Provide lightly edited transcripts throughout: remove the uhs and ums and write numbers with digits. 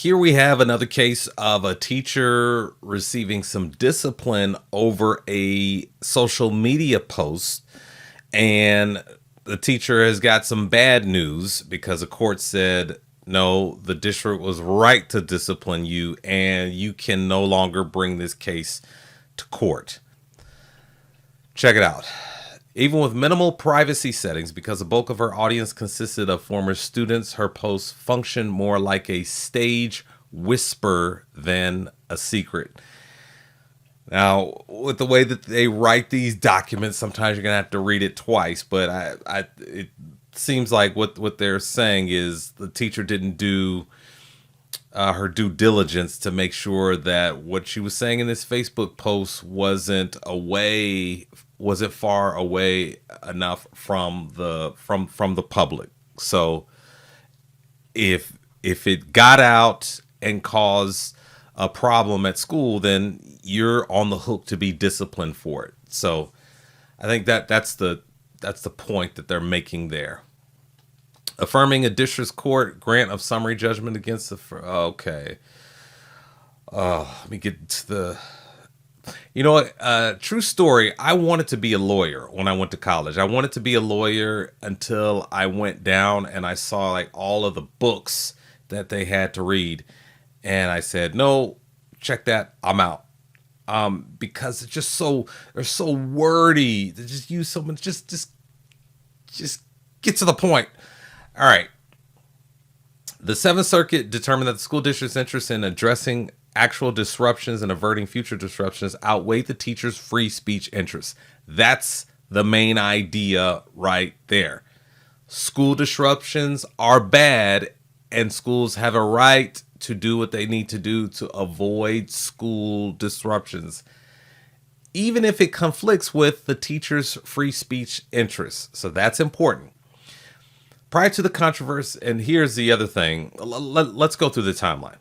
Here we have another case of a teacher receiving some discipline over a social media post. And the teacher has got some bad news because the court said, no, the district was right to discipline you, and you can no longer bring this case to court. Check it out. Even with minimal privacy settings, because the bulk of her audience consisted of former students, her posts functioned more like a stage whisper than a secret. Now, with the way that they write these documents, sometimes you're gonna have to read it twice. But it seems like what they're saying is the teacher didn't do her due diligence to make sure that what she was saying in this Facebook post wasn't far away enough from the public. So if it got out and caused a problem at school, then you're on the hook to be disciplined for it. So I think that's the point that they're making there. Affirming a district court grant of summary judgment against the. Okay. Let me get to the. You know what? True story. I wanted to be a lawyer when I went to college. I wanted to be a lawyer until I went down and I saw like all of the books that they had to read, and I said, "No, check that. I'm out." Because it's just they're so wordy. They just use so much. Just get to the point. All right. The Seventh Circuit determined that the school district's interest in addressing actual disruptions and averting future disruptions outweigh the teacher's free speech interests. That's the main idea right there. School disruptions are bad, and schools have a right to do what they need to do to avoid school disruptions, even if it conflicts with the teacher's free speech interests. So that's important. Prior to the controversy, and here's the other thing, let's go through the timeline.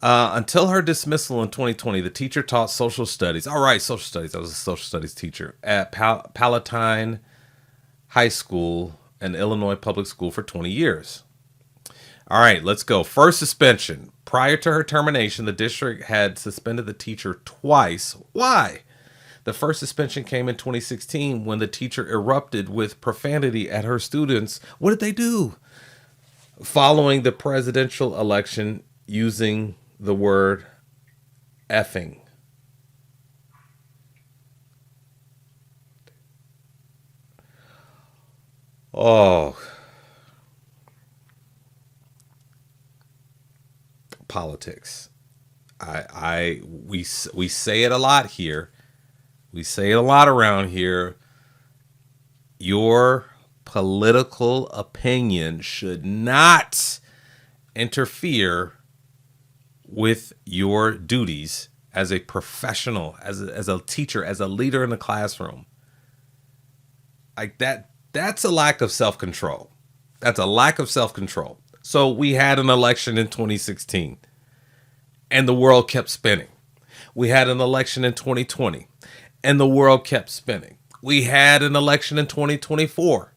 Until her dismissal in 2020, the teacher taught social studies. All right, social studies. I was a social studies teacher at Palatine High School, an Illinois public school, for 20 years. All right, let's go. First suspension. Prior to her termination, the district had suspended the teacher twice. Why? The first suspension came in 2016 when the teacher erupted with profanity at her students. What did they do? Following the presidential election, using the word effing. Oh, politics. We say it a lot here. We say it a lot around here. Your political opinion should not interfere with your duties as a professional, as a teacher, as a leader in the classroom. Like that's a lack of self-control. That's a lack of self-control. So we had an election in 2016 and the world kept spinning. We had an election in 2020 and the world kept spinning. We had an election in 2024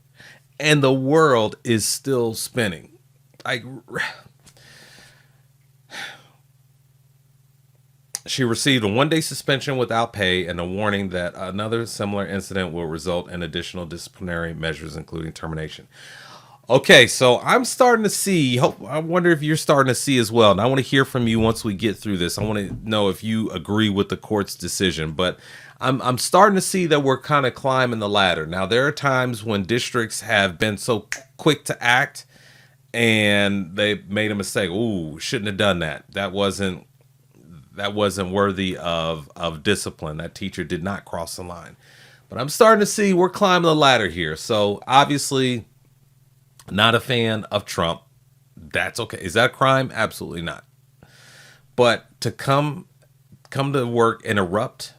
and the world is still spinning. Like, she received a 1-day suspension without pay and a warning that another similar incident will result in additional disciplinary measures, including termination. Okay, so I'm starting to see. I wonder if you're starting to see as well. And I want to hear from you once we get through this. I want to know if you agree with the court's decision. But I'm starting to see that we're kind of climbing the ladder. Now, there are times when districts have been so quick to act and they made a mistake. Ooh, shouldn't have done that. That wasn't worthy of discipline. That teacher did not cross the line. But I'm starting to see we're climbing the ladder here. So obviously, not a fan of Trump. That's okay. Is that a crime? Absolutely not. But to come to work and erupt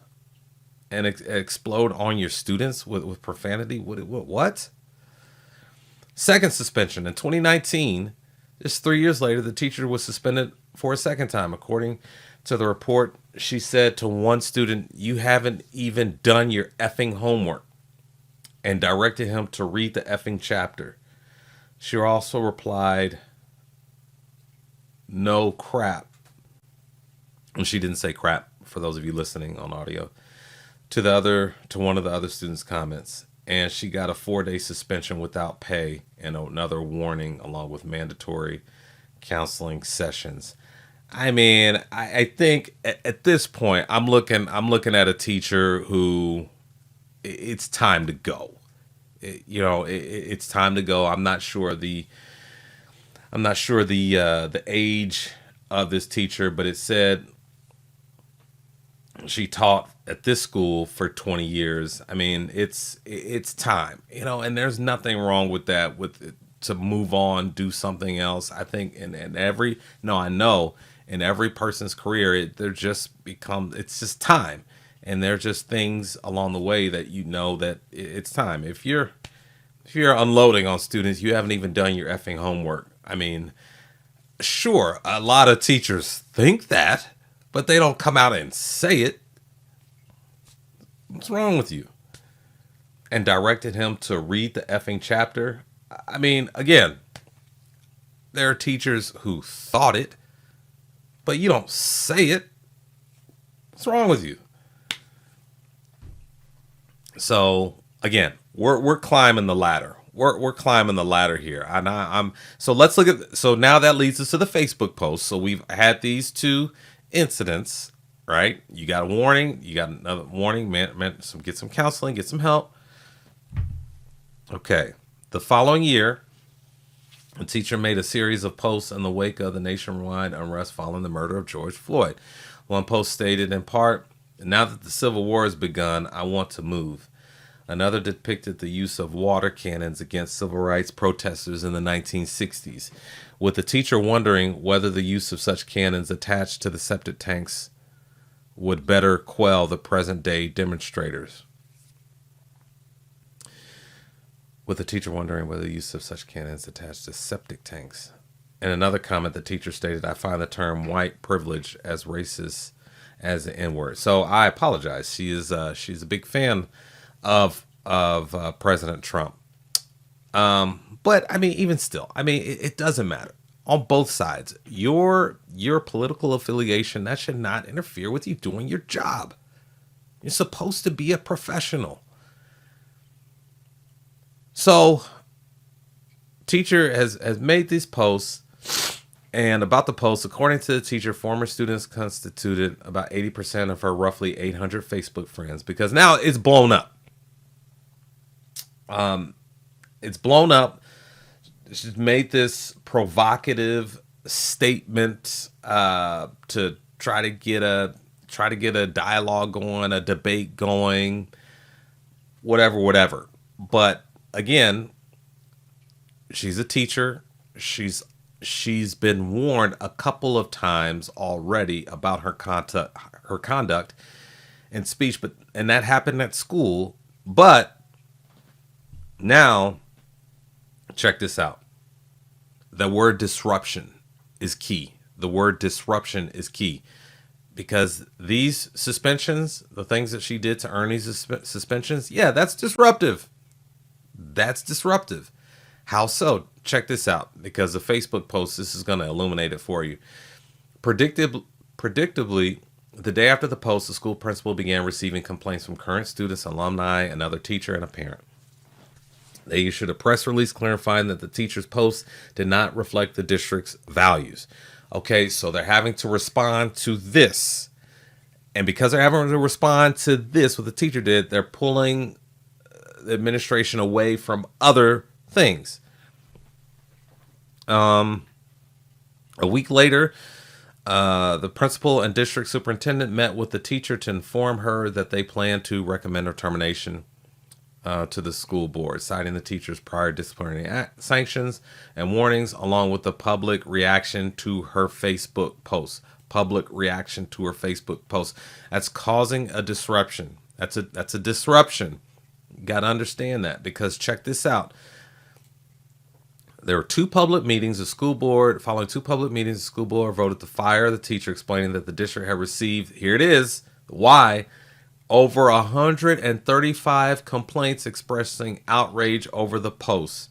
and explode on your students with profanity, what? Second suspension. In 2019, just 3 years later, the teacher was suspended for a second time. According to the report, she said to one student, "You haven't even done your effing homework," and directed him to read the effing chapter. She also replied, no crap. And she didn't say crap, for those of you listening on audio, to one of the other students' comments. And she got a 4-day suspension without pay and another warning along with mandatory counseling sessions. I mean, I think at this point I'm looking at a teacher who it's time to go. It's time to go. I'm not sure the age of this teacher, but it said she taught at this school for 20 years. I mean, it's time, and there's nothing wrong with that, to move on, do something else. I think I know in every person's career, it's just time. And there's just things along the way that that it's time. If you're unloading on students, you haven't even done your effing homework. I mean, sure, a lot of teachers think that, but they don't come out and say it. What's wrong with you? And directed him to read the effing chapter. I mean, again, there are teachers who thought it, but you don't say it. What's wrong with you? So again, we're climbing the ladder. We're climbing the ladder here, and so let's look at. So now that leads us to the Facebook post. So we've had these two incidents, right? You got a warning. You got another warning. Get some counseling. Get some help. Okay. The following year, a teacher made a series of posts in the wake of the nationwide unrest following the murder of George Floyd. One post stated in part, "Now that the Civil War has begun, I want to move." Another depicted the use of water cannons against civil rights protesters in the 1960s, with the teacher wondering whether the use of such cannons attached to the septic tanks would better quell the present-day demonstrators. With the teacher wondering whether the use of such cannons attached to septic tanks. In another comment, the teacher stated, "I find the term white privilege as racist as the N-word." So I apologize. She's a big fan of President Trump. But I mean, even still, I mean, it doesn't matter on both sides. Your political affiliation, that should not interfere with you doing your job. You're supposed to be a professional. So teacher has made these posts, and about the posts, according to the teacher, former students constituted about 80% of her roughly 800 Facebook friends, because now it's blown up. It's blown up. She's made this provocative statement to try to get a dialogue going, a debate going, whatever. But again, she's a teacher. She's been warned a couple of times already about her conduct and speech, and that happened at school. But now, check this out. The word disruption is key. The word disruption is key, because these suspensions, the things that she did to earn these suspensions, yeah, that's disruptive. That's disruptive. How so? Check this out, because the Facebook post, this is going to illuminate it for you. Predictably, the day after the post, the school principal began receiving complaints from current students, alumni, another teacher, and a parent. They issued a press release clarifying that the teacher's post did not reflect the district's values. Okay, so they're having to respond to this. And because they're having to respond to this, what the teacher did, they're pulling the administration away from other things. A week later, the principal and district superintendent met with the teacher to inform her that they plan to recommend her termination to the school board, citing the teacher's prior disciplinary sanctions and warnings, along with the public reaction to her Facebook post. That's causing a disruption. That's a disruption. You got to understand that, because check this out. There were following 2 public meetings, the school board voted to fire the teacher, explaining that the district had received, here it is, why, over 135 complaints expressing outrage over the posts,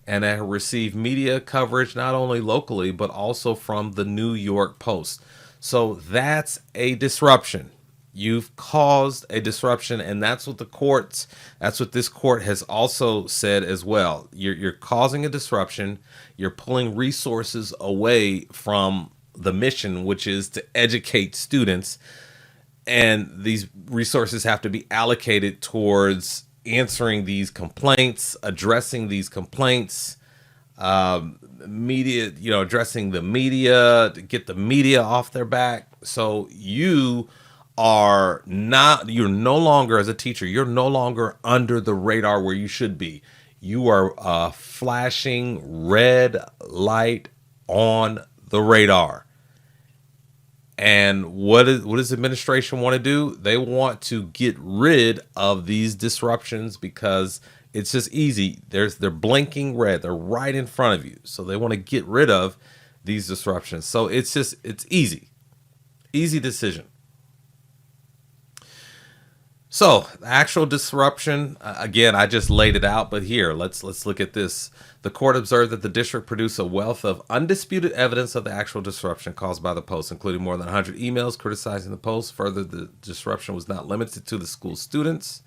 and it received media coverage not only locally but also from the New York Post. So that's a disruption. You've caused a disruption, and that's what this court has also said as well. You're causing a disruption. You're pulling resources away from the mission, which is to educate students, and these resources have to be allocated towards answering these complaints, addressing these complaints, media, addressing the media to get the media off their back. So you're no longer, as a teacher, you're no longer under the radar where you should be. You are a flashing red light on the radar. And what does administration want to do? They want to get rid of these disruptions because it's just easy. They're blinking red. They're right in front of you. So they want to get rid of these disruptions. So it's easy. Easy decision. So the actual disruption, again, I just laid it out, but here, let's look at this. The court observed that the district produced a wealth of undisputed evidence of the actual disruption caused by the Post, including more than 100 emails criticizing the Post. Further, the disruption was not limited to the school students.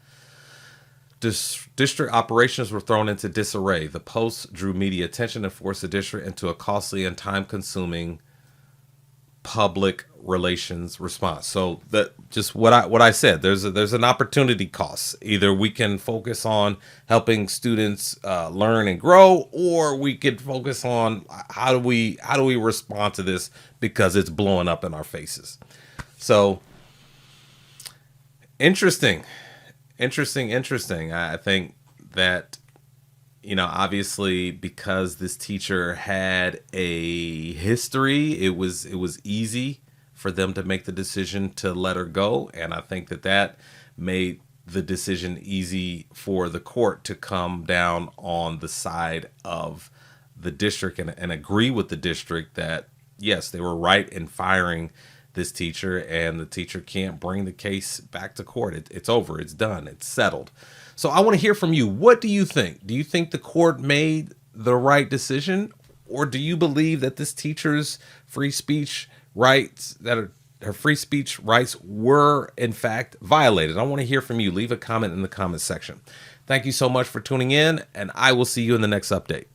District operations were thrown into disarray. The Post drew media attention and forced the district into a costly and time-consuming public relations response. So that just what I said, there's an opportunity cost. Either we can focus on helping students learn and grow, or we could focus on how do we respond to this because it's blowing up in our faces. So interesting. I think that, obviously because this teacher had a history, it was easy for them to make the decision to let her go. And I think that made the decision easy for the court to come down on the side of the district and agree with the district that, yes, they were right in firing this teacher, and the teacher can't bring the case back to court. It's over. It's done. It's settled. So I want to hear from you. What do you think? Do you think the court made the right decision, or do you believe that this teacher's free speech rights, her free speech rights were in fact violated? I want to hear from you. Leave a comment in the comment section. Thank you so much for tuning in, and I will see you in the next update.